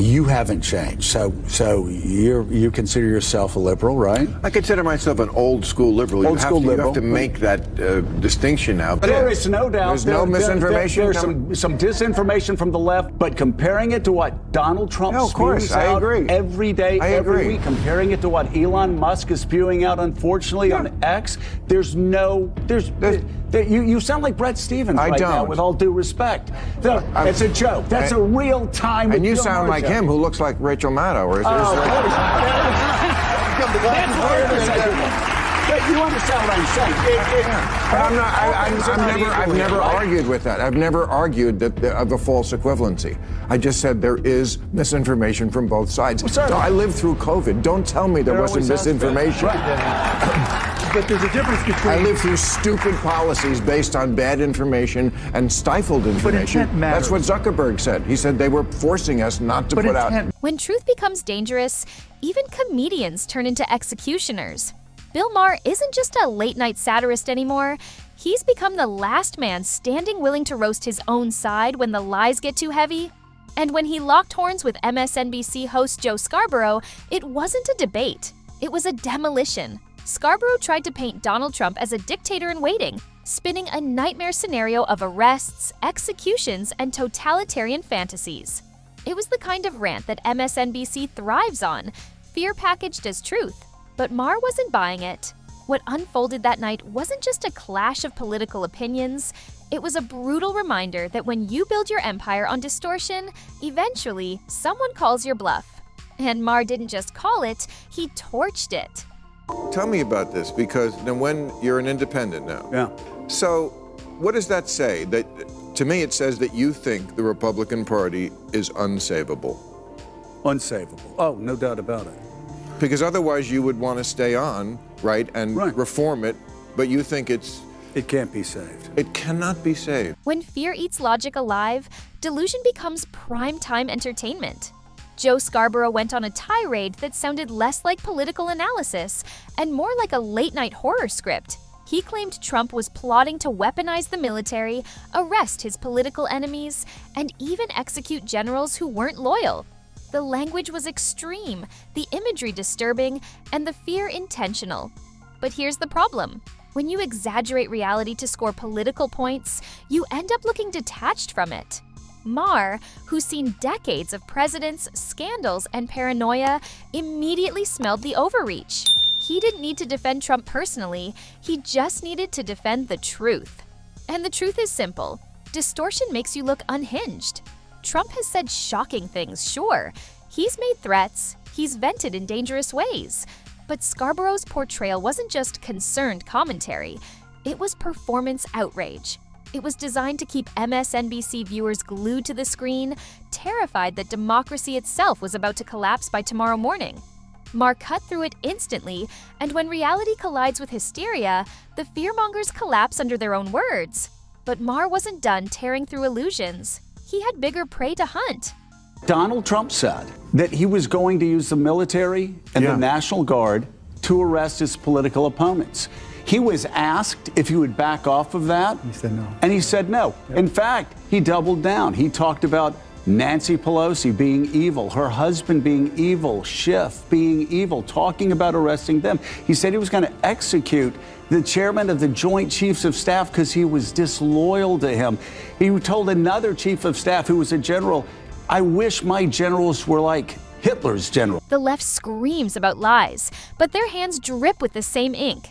You haven't changed. So you consider yourself a liberal, right? I consider myself an old school liberal. You have to make that distinction now. There is no doubt. There's no misinformation. There's some disinformation from the left, but comparing it to what Donald Trump spews out every day, every week, comparing it to what Elon Musk is spewing out, unfortunately, on X, you sound like Brett Stevens now, with all due respect. It's a joke. That's a real time. And you sound like him, who looks like Rachel Maddow. You understand what I'm saying? I've never argued with that. I've never argued of the false equivalency. I just said there is misinformation from both sides. So I lived through COVID. Don't tell me there wasn't misinformation. But there's a difference between... I lived through stupid policies based on bad information and stifled information. That's what Zuckerberg said. He said they were forcing us not to put out... When truth becomes dangerous, even comedians turn into executioners. Bill Maher isn't just a late-night satirist anymore. He's become the last man standing willing to roast his own side when the lies get too heavy. And when he locked horns with MSNBC host Joe Scarborough, it wasn't a debate. It was a demolition. Scarborough tried to paint Donald Trump as a dictator in waiting, spinning a nightmare scenario of arrests, executions, and totalitarian fantasies. It was the kind of rant that MSNBC thrives on, fear packaged as truth. But Maher wasn't buying it. What unfolded that night wasn't just a clash of political opinions, it was a brutal reminder that when you build your empire on distortion, eventually someone calls your bluff. And Maher didn't just call it, he torched it. Tell me about this, because then when you're an independent now. Yeah. So what does that say? That, to me, it says that you think the Republican Party is unsavable. Unsavable. Oh, no doubt about it. Because otherwise you would want to stay on, right, and reform it, but you think it can't be saved. It cannot be saved. When fear eats logic alive, delusion becomes prime-time entertainment. Joe Scarborough went on a tirade that sounded less like political analysis and more like a late-night horror script. He claimed Trump was plotting to weaponize the military, arrest his political enemies, and even execute generals who weren't loyal. The language was extreme, the imagery disturbing, and the fear intentional. But here's the problem. When you exaggerate reality to score political points, you end up looking detached from it. Maher, who's seen decades of presidents, scandals, and paranoia, immediately smelled the overreach. He didn't need to defend Trump personally, he just needed to defend the truth. And the truth is simple. Distortion makes you look unhinged. Trump has said shocking things, sure. He's made threats, he's vented in dangerous ways. But Scarborough's portrayal wasn't just concerned commentary, it was performance outrage. It was designed to keep MSNBC viewers glued to the screen, terrified that democracy itself was about to collapse by tomorrow morning. Maher cut through it instantly, and when reality collides with hysteria, the fearmongers collapse under their own words. But Maher wasn't done tearing through illusions. He had bigger prey to hunt. Donald Trump said that he was going to use the military and the National Guard to arrest his political opponents. He was asked if he would back off of that. He said no. And he said no. Yep. In fact, he doubled down. He talked about Nancy Pelosi being evil, her husband being evil, Schiff being evil, talking about arresting them. He said he was going to execute the chairman of the Joint Chiefs of Staff because he was disloyal to him. He told another chief of staff who was a general, I wish my generals were like Hitler's general. The left screams about lies, but their hands drip with the same ink.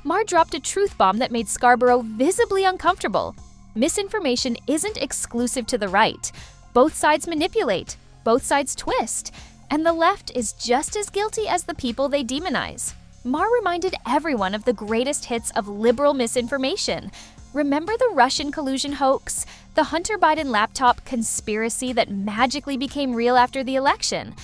Maher dropped a truth bomb that made Scarborough visibly uncomfortable. Misinformation isn't exclusive to the right. Both sides manipulate, both sides twist, and the left is just as guilty as the people they demonize. Maher reminded everyone of the greatest hits of liberal misinformation. Remember the Russian collusion hoax? The Hunter Biden laptop conspiracy that magically became real after the election?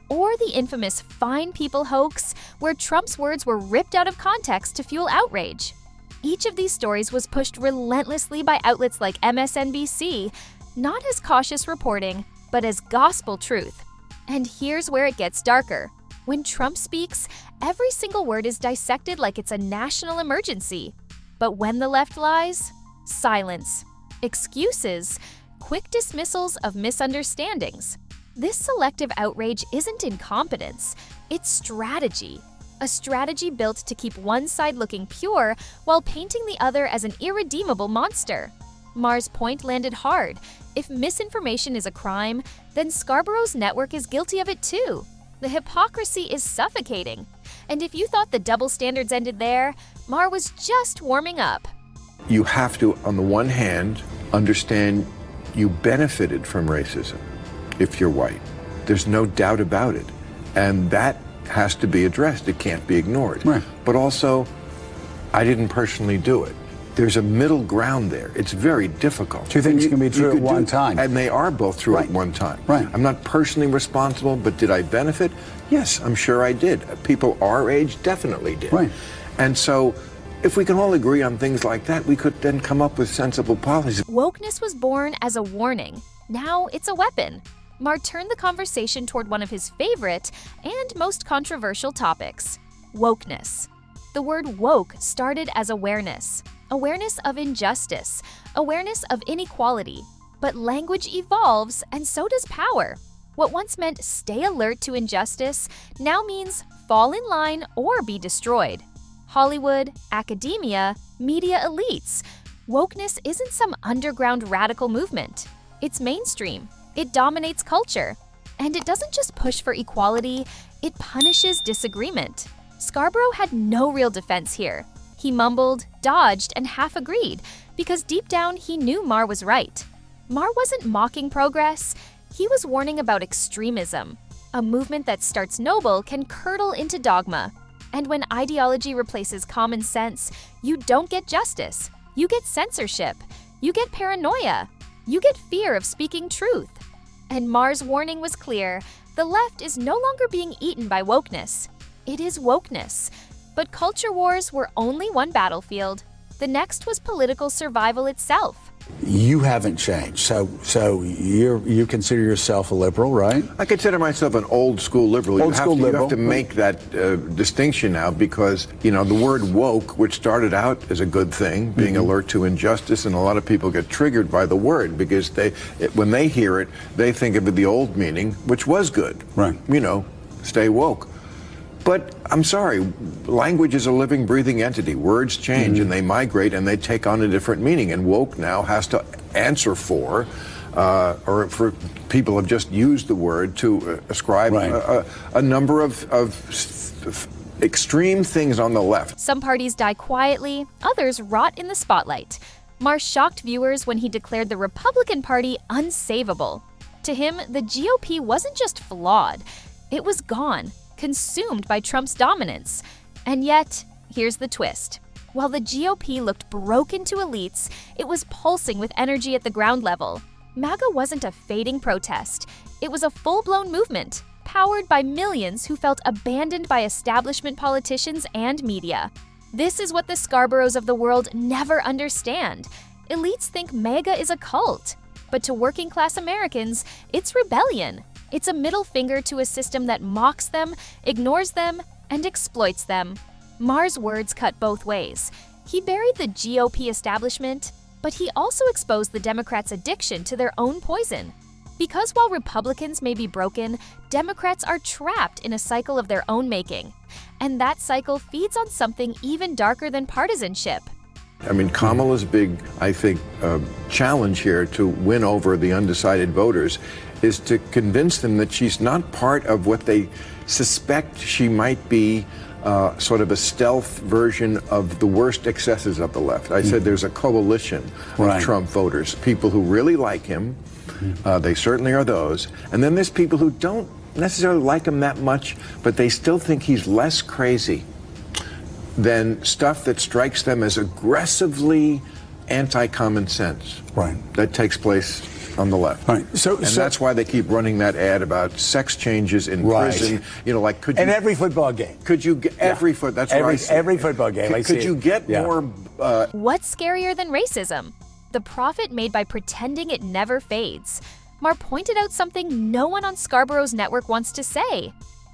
Or the infamous Fine People hoax, where Trump's words were ripped out of context to fuel outrage? Each of these stories was pushed relentlessly by outlets like MSNBC, not as cautious reporting, but as gospel truth. And here's where it gets darker. When Trump speaks, every single word is dissected like it's a national emergency. But when the left lies, silence, excuses, quick dismissals of misunderstandings. This selective outrage isn't incompetence, it's strategy. A strategy built to keep one side looking pure while painting the other as an irredeemable monster. Maher's point landed hard. If misinformation is a crime, then Scarborough's network is guilty of it too. The hypocrisy is suffocating. And if you thought the double standards ended there, Maher was just warming up. You have to, on the one hand, understand you benefited from racism if you're white. There's no doubt about it. And that has to be addressed. It can't be ignored. Right. But also, I didn't personally do it. There's a middle ground there. It's very difficult. Two things can be true at one time. And they are both true Right. at one time. Right. I'm not personally responsible, but did I benefit? Yes, I'm sure I did. People our age definitely did. Right. And so, if we can all agree on things like that, we could then come up with sensible policies. Wokeness was born as a warning. Now it's a weapon. Maher turned the conversation toward one of his favorite and most controversial topics: wokeness. The word woke started as awareness. Awareness of injustice, awareness of inequality. But language evolves, and so does power. What once meant stay alert to injustice now means fall in line or be destroyed. Hollywood, academia, media elites. Wokeness isn't some underground radical movement. It's mainstream. It dominates culture. And it doesn't just push for equality, it punishes disagreement. Scarborough had no real defense here. He mumbled, dodged, and half agreed, because deep down he knew Maher was right. Maher wasn't mocking progress, he was warning about extremism. A movement that starts noble can curdle into dogma. And when ideology replaces common sense, you don't get justice. You get censorship. You get paranoia. You get fear of speaking truth. And Maher's warning was clear. The left is no longer being eaten by wokeness. It is wokeness. But culture wars were only one battlefield. The next was political survival itself. You haven't changed, so you consider yourself a liberal, right? I consider myself an old school liberal. You have to make that distinction now because, the word woke, which started out as a good thing, being alert to injustice, and a lot of people get triggered by the word because when they hear it, they think of it the old meaning, which was good. Right. Stay woke. But I'm sorry, language is a living, breathing entity. Words change and they migrate and they take on a different meaning. And woke now has to answer for, or for people have just used the word to ascribe a number of extreme things on the left. Some parties die quietly, others rot in the spotlight. Maher shocked viewers when he declared the Republican Party unsavable. To him, the GOP wasn't just flawed, it was gone. Consumed by Trump's dominance. And yet, here's the twist. While the GOP looked broken to elites, it was pulsing with energy at the ground level. MAGA wasn't a fading protest. It was a full-blown movement, powered by millions who felt abandoned by establishment politicians and media. This is what the Scarboroughs of the world never understand. Elites think MAGA is a cult. But to working-class Americans, it's rebellion. It's a middle finger to a system that mocks them, ignores them, and exploits them. Maher's words cut both ways. He buried the GOP establishment, but he also exposed the Democrats' addiction to their own poison. Because while Republicans may be broken, Democrats are trapped in a cycle of their own making. And that cycle feeds on something even darker than partisanship. Kamala's big, challenge here to win over the undecided voters is to convince them that she's not part of what they suspect she might be, sort of a stealth version of the worst excesses of the left. I said there's a coalition of Trump voters, people who really like him, they certainly are those, and then there's people who don't necessarily like him that much, but they still think he's less crazy than stuff that strikes them as aggressively anti-common sense. Right. That takes place on the left. Right. So that's why they keep running that ad about sex changes in prison. Could you... And every football game. Could you get... Every football game. Could you get more... What's scarier than racism? The profit made by pretending it never fades. Maher pointed out something no one on Scarborough's network wants to say.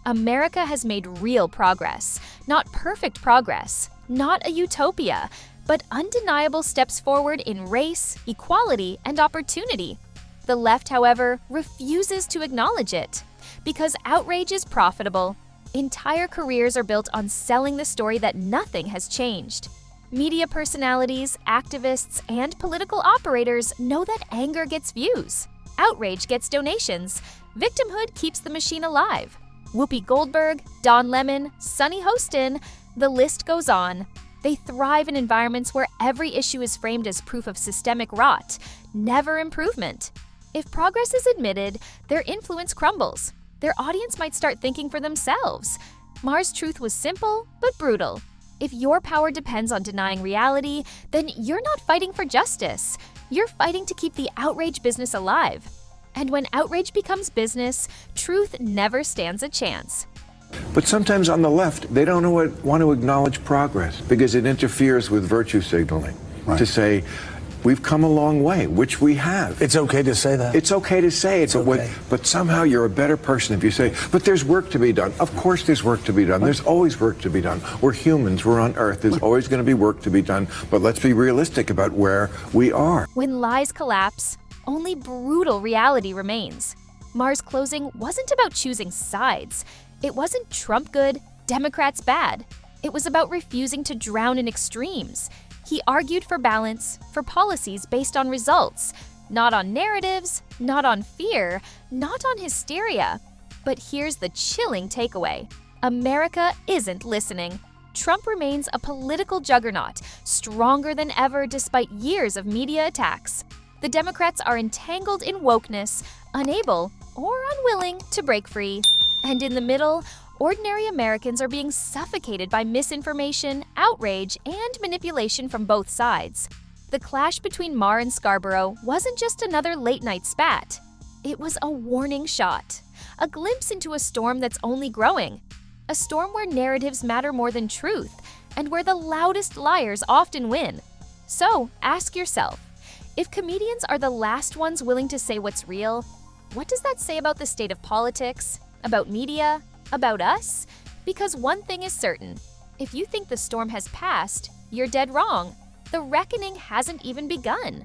America has made real progress. Not perfect progress. Not a utopia. But undeniable steps forward in race, equality, and opportunity. The left, however, refuses to acknowledge it. Because outrage is profitable. Entire careers are built on selling the story that nothing has changed. Media personalities, activists, and political operators know that anger gets views. Outrage gets donations. Victimhood keeps the machine alive. Whoopi Goldberg, Don Lemon, Sunny Hostin, the list goes on. They thrive in environments where every issue is framed as proof of systemic rot, never improvement. If progress is admitted, their influence crumbles. Their audience might start thinking for themselves. Maher's truth was simple, but brutal. If your power depends on denying reality, then you're not fighting for justice. You're fighting to keep the outrage business alive. And when outrage becomes business, truth never stands a chance. But sometimes on the left, they don't want to acknowledge progress because it interferes with virtue signaling. Right. To say, we've come a long way, which we have. It's okay to say that. It's okay to say it, but somehow you're a better person if you say, but there's work to be done. Of course there's work to be done. There's always work to be done. We're humans. We're on Earth. There's always going to be work to be done. But let's be realistic about where we are. When lies collapse, only brutal reality remains. Maher's closing wasn't about choosing sides. It wasn't Trump good, Democrats bad. It was about refusing to drown in extremes. He argued for balance, for policies based on results, not on narratives, not on fear, not on hysteria. But here's the chilling takeaway. America isn't listening. Trump remains a political juggernaut, stronger than ever despite years of media attacks. The Democrats are entangled in wokeness, unable or unwilling to break free. And in the middle, ordinary Americans are being suffocated by misinformation, outrage, and manipulation from both sides. The clash between Maher and Scarborough wasn't just another late-night spat. It was a warning shot, a glimpse into a storm that's only growing. A storm where narratives matter more than truth, and where the loudest liars often win. So, ask yourself, if comedians are the last ones willing to say what's real, what does that say about the state of politics, about media, about us? Because one thing is certain, if you think the storm has passed, you're dead wrong. The reckoning hasn't even begun.